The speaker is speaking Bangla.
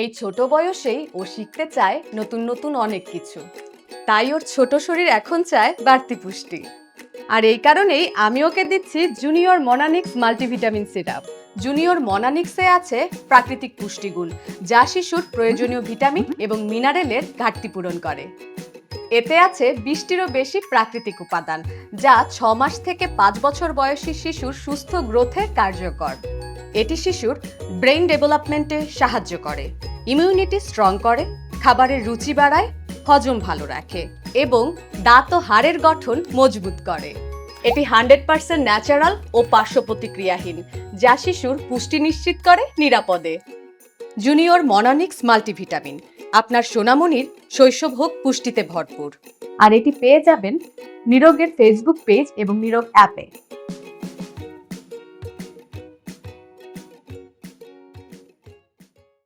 এই ছোট বয়সেই ও শিখতে চায় নতুন নতুন অনেক কিছু। তাই ওর ছোট শরীর এখন চায় বাড়তি পুষ্টি। আর এই কারণেই আমি ওকে দিচ্ছি জুনিয়র মনানিক্স মাল্টিভিটামিন সিরাপ। জুনিয়র মনানিক্সে আছে প্রাকৃতিক পুষ্টিগুণ, যা শিশুর প্রয়োজনীয় ভিটামিন এবং মিনারেলের ঘাটতি পূরণ করে। এতে আছে 20টিরও বেশি প্রাকৃতিক উপাদান, যা 6 মাস থেকে 5 বছর বয়সী শিশুর সুস্থ গ্রোথে কার্যকর। এটি শিশুর ব্রেইন ডেভেলপমেন্টে সাহায্য করে, ইমিউনিটি স্ট্রং করে, খাবারের রুচি বাড়ায়, হজম ভালো রাখে এবং দাঁত ও হাড়ের গঠন মজবুত করে। এটি 100% ন্যাচারাল ও পার্শ্ব প্রতিক্রিয়াহীন, যা শিশুর পুষ্টি নিশ্চিত করে নিরাপদে। জুনিয়র মনানিক্স মাল্টিভিটামিন আপনার সোনামণির শৈশব হোক পুষ্টিতে ভরপুর। আর এটি পেয়ে যাবেন নিরোগের ফেসবুক পেজ এবং নিরোগ অ্যাপে।